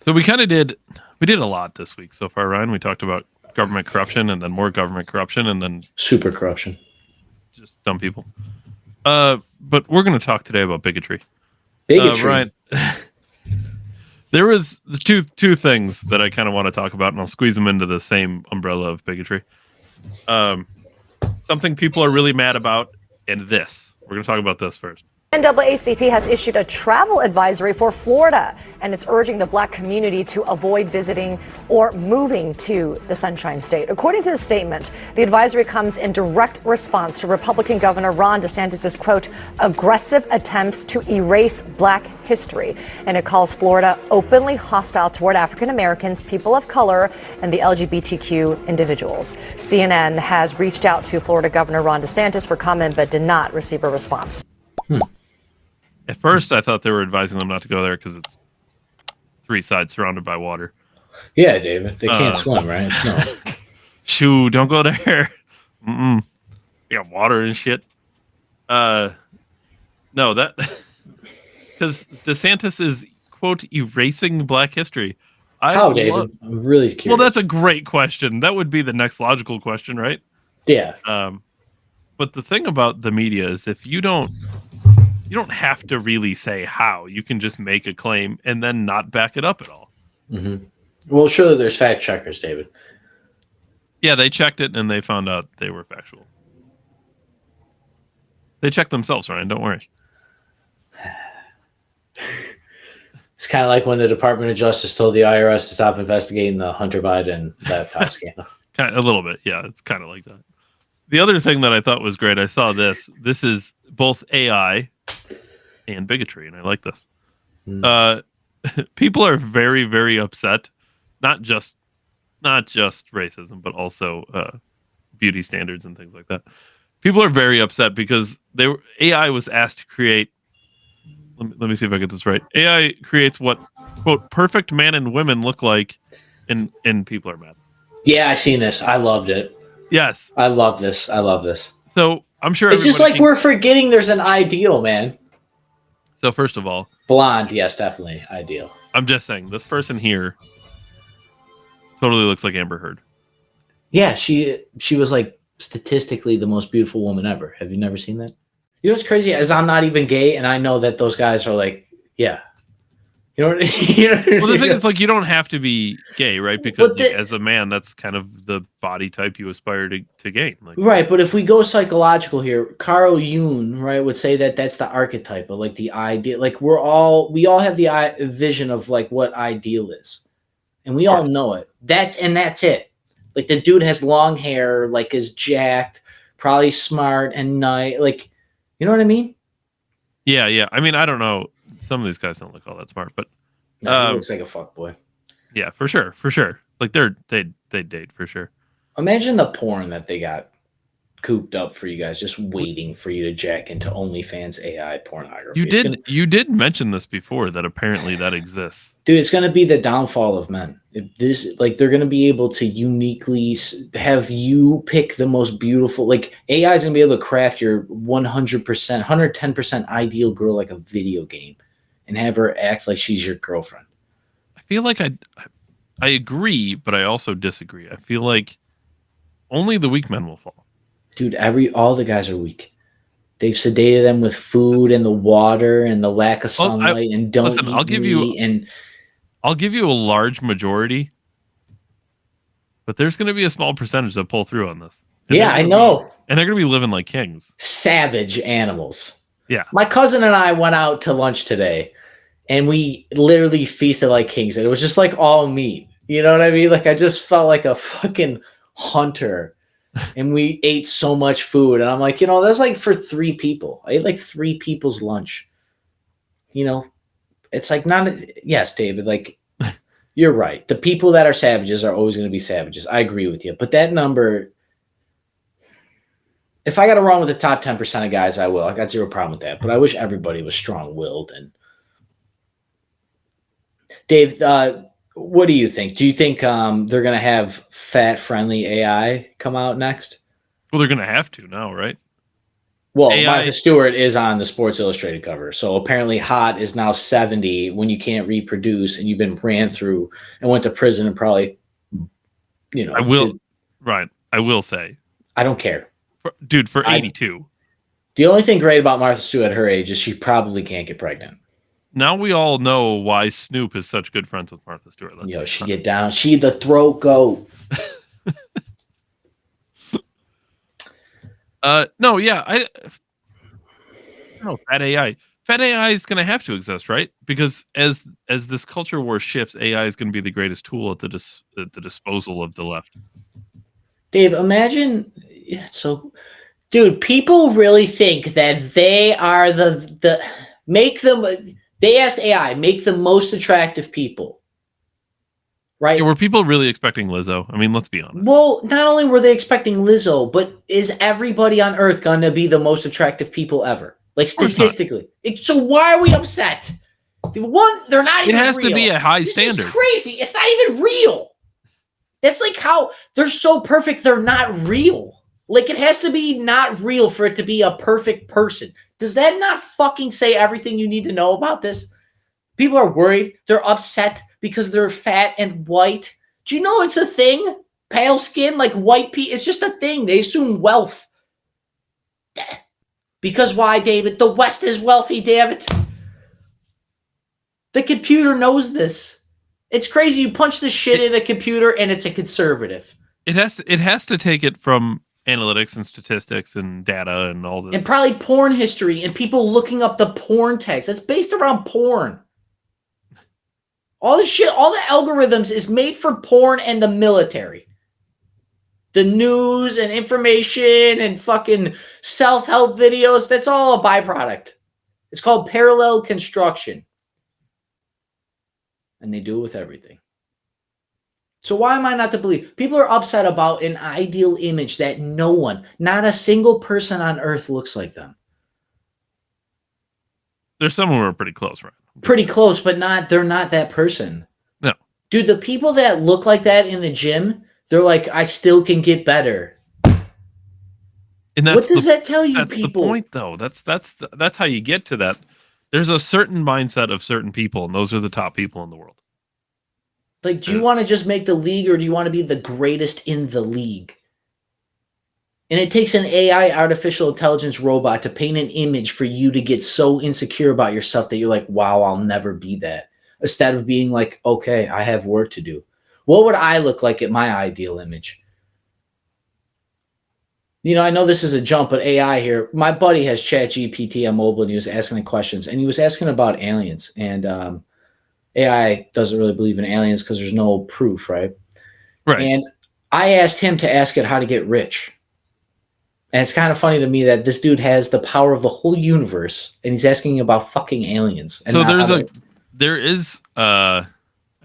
So we did a lot this week so far, Ryan. We talked about government corruption and then more government corruption and then Super corruption. just dumb people. But we're going to talk today about bigotry. Bigotry. Ryan, there was two things that I kind of want to talk about, and I'll squeeze them into the same umbrella of bigotry. Something people are really mad about, and this. We're going to talk about this first. NAACP has issued a travel advisory for Florida, and it's urging the black community to avoid visiting or moving to the Sunshine State. According to the statement, the advisory comes in direct response to Republican Governor Ron DeSantis' quote, aggressive attempts to erase black history. And it calls Florida openly hostile toward African Americans, people of color, and the LGBTQ individuals. CNN has reached out to Florida Governor Ron DeSantis for comment, but did not receive a response. At first, I thought they were advising them not to go there because it's three sides surrounded by water. Yeah, David. They can't swim, right? It's no. Shoo, don't go there. You got water and shit. No, that because DeSantis is quote erasing black history. How, David? I'm really curious. Well, that's a great question. That would be the next logical question, right? Yeah. But the thing about the media is if you don't have to really say how. You can just make a claim and then not back it up at all. Mm-hmm. Well, surely there's fact checkers, David. Yeah, they checked it and they found out they were factual. They checked themselves, Ryan. Don't worry. It's kind of like when the Department of Justice told the IRS to stop investigating the Hunter Biden laptop scandal. A little bit. Yeah, it's kind of like that. The other thing that I thought was great, I saw this. This is both AI and bigotry, and I like this. People are very, very upset. Not just racism, but also beauty standards and things like that. People are very upset because AI was asked to create. Let me see if I get this right. AI creates what quote perfect man and women look like, and people are mad. Yeah, I seen this. I loved it. Yes, I love this. So I'm sure it's just like we're forgetting there's an ideal, man. So first of all, blonde, yes, definitely ideal. I'm just saying this person here totally looks like Amber Heard. Yeah, she was like statistically the most beautiful woman ever. Have you never seen that? You know what's crazy is I'm not even gay, and I know that those guys are like, yeah. You know what I mean? Well, the thing is, like, you don't have to be gay, right? Because as a man, that's kind of the body type you aspire to gain. Like, right, but if we go psychological here, Carl Jung, right, would say that that's the archetype of like the ideal. Like we all have the vision of like what ideal is, and we all know it. That's it. Like the dude has long hair, like is jacked, probably smart and nice. Like, you know what I mean? Yeah. I mean, I don't know. Some of these guys don't look all that smart, but no, he looks like a fuckboy. Yeah, for sure. Like they date for sure. Imagine the porn that they got cooped up for you guys, just waiting for you to jack into OnlyFans AI pornography. You did mention this before that apparently that exists, dude. It's gonna be the downfall of men. They're gonna be able to uniquely have you pick the most beautiful. Like AI is gonna be able to craft your 100%, 110% ideal girl like a video game, and have her act like she's your girlfriend. I feel like I agree, but I also disagree. I feel like only the weak men will fall. Dude, all the guys are weak. They've sedated them with food and the water and the lack of sunlight and don't listen, eat I'll give you a large majority, but there's going to be a small percentage that pull through on this. Yeah, I know. And they're going to be living like kings. Savage animals. Yeah. My cousin and I went out to lunch today, and we literally feasted like kings. And it was just like all meat. You know what I mean? Like I just felt like a fucking hunter. And we ate so much food. And I'm like, that's like for 3 people. I ate like 3 people's lunch. It's like yes, David, like you're right. The people that are savages are always going to be savages. I agree with you. But that number, if I got to run with the top 10% of guys, I will. I got zero problem with that. But I wish everybody was strong-willed. And Dave, what do you think? Do you think they're going to have fat-friendly AI come out next? Well, they're going to have to now, right? Well, AI Martha Stewart is on the Sports Illustrated cover. So apparently hot is now 70 when you can't reproduce and you've been ran through and went to prison and probably, I will right. I will say, I don't care. Dude, for 82. The only thing great about Martha Stewart at her age is she probably can't get pregnant. Now we all know why Snoop is such good friends with Martha Stewart. She get down. She the throat goat. No, yeah, I don't know. Fat AI is going to have to exist, right? Because as this culture war shifts, AI is going to be the greatest tool at the disposal of the left. Dave, imagine. So, dude, people really think that they are the make them. They asked AI make the most attractive people. Right? Yeah, were people really expecting Lizzo? I mean, let's be honest. Well, not only were they expecting Lizzo, but is everybody on Earth going to be the most attractive people ever? Like statistically. So why are we upset? One, they're not even real. It has to be a high standard. This is crazy. It's not even real. That's like how they're so perfect, they're not real. Like it has to be not real for it to be a perfect person. Does that not fucking say everything you need to know about this? People are worried. They're upset because they're fat and white. Do you know it's a thing? Pale skin, like white people. It's just a thing. They assume wealth. Because why, David? The West is wealthy, damn it. The computer knows this. It's crazy. You punch this shit in a computer and it's a conservative. It has to take it from analytics and statistics and data and all this. And probably porn history and people looking up the porn tags. That's based around porn. All this shit, all the algorithms is made for porn and the military. The news and information and fucking self-help videos, that's all a byproduct. It's called parallel construction. And they do it with everything. So why am I not to believe? People are upset about an ideal image that no one, not a single person on earth looks like them. There's some who are pretty close, right? Pretty close, but they're not that person. No. Dude, the people that look like that in the gym, they're like, I still can get better. And what does that tell you, that's people? The point, though. That's how you get to that. There's a certain mindset of certain people, and those are the top people in the world. Like, do you want to just make the league, or do you want to be the greatest in the league? And it takes an AI, artificial intelligence robot, to paint an image for you to get so insecure about yourself that you're like, wow, I'll never be that. Instead of being like, okay, I have work to do. What would I look like at my ideal image? You know, I know this is a jump, but AI here. My buddy has ChatGPT on mobile, and he was asking questions. And he was asking about aliens. And AI doesn't really believe in aliens because there's no proof, right? Right. And I asked him to ask it how to get rich. And it's kind of funny to me that this dude has the power of the whole universe, and he's asking about fucking aliens. So there is I'd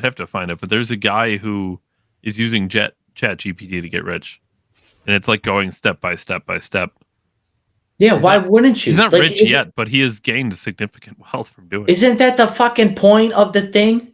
have to find it, but there's a guy who is using ChatGPT to get rich, and it's like going step by step by step. Yeah, why wouldn't you? He's not rich yet, but he has gained significant wealth from doing it. Isn't that the fucking point of the thing?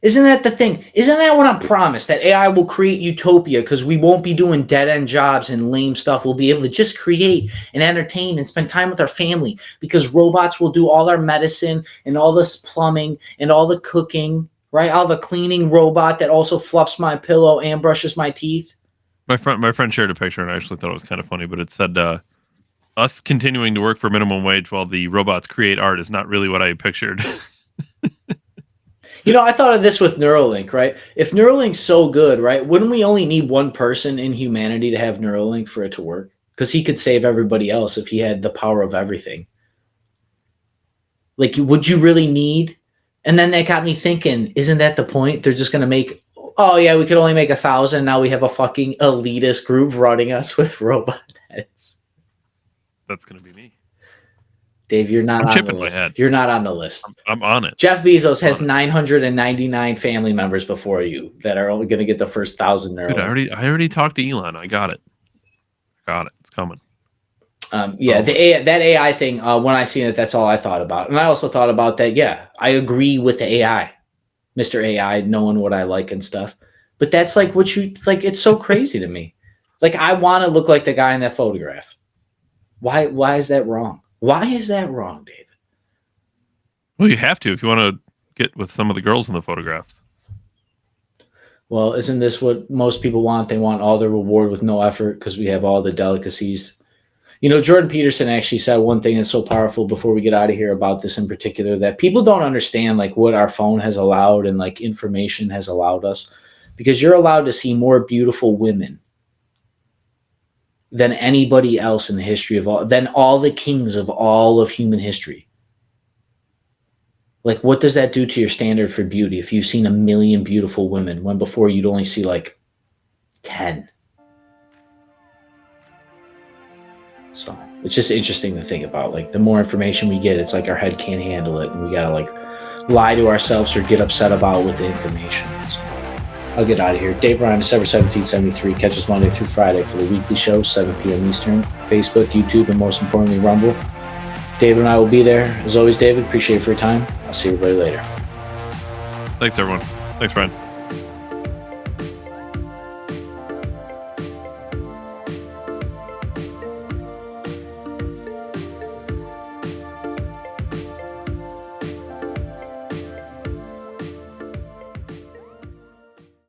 Isn't that the thing? Isn't that what I'm promised? That AI will create utopia because we won't be doing dead-end jobs and lame stuff. We'll be able to just create and entertain and spend time with our family because robots will do all our medicine and all this plumbing and all the cooking, right? All the cleaning robot that also fluffs my pillow and brushes my teeth. My friend shared a picture, and I actually thought it was kind of funny, but it said, us continuing to work for minimum wage while the robots create art is not really what I pictured. You know, I thought of this with Neuralink, right? If Neuralink's so good, right, wouldn't we only need one person in humanity to have Neuralink for it to work? Because he could save everybody else if he had the power of everything. Like, would you really need? And then that got me thinking, isn't that the point? They're just going to make, oh, yeah, we could only make 1,000. Now we have a fucking elitist group running us with robot heads. That's going to be me. Dave, you're not on the list. You're not on the list. I'm on it. Jeff Bezos has 999 family members before you that are only going to get the first 1,000 Neuralink. Dude, I already talked to Elon. I got it. It's coming. Yeah, that AI thing, when I seen it, that's all I thought about. And I also thought about that, yeah, I agree with the AI. Mr. AI, knowing what I like and stuff. But that's like what you, like, it's so crazy to me. Like, I want to look like the guy in that photograph. Why is that wrong? Why is that wrong, David? Well, you have to if you want to get with some of the girls in the photographs. Well, isn't this what most people want? They want all the reward with no effort because we have all the delicacies. You know, Jordan Peterson actually said one thing that's so powerful before we get out of here about this in particular, that people don't understand like what our phone has allowed and like information has allowed us, because you're allowed to see more beautiful women than anybody else in the history of than all the kings of all of human history. Like, what does that do to your standard for beauty if you've seen 1 million beautiful women when before you'd only see like 10? So it's just interesting to think about. Like, the more information we get, it's like our head can't handle it, and we gotta like lie to ourselves or get upset about with the information. So I'll get out of here. Dave Ryan, December 17th, 73. Catch us Monday through Friday for the weekly show, 7 p.m. Eastern. Facebook, YouTube, and most importantly, Rumble. David and I will be there. As always, David, appreciate you for your time. I'll see everybody later. Thanks, everyone. Thanks, Brian.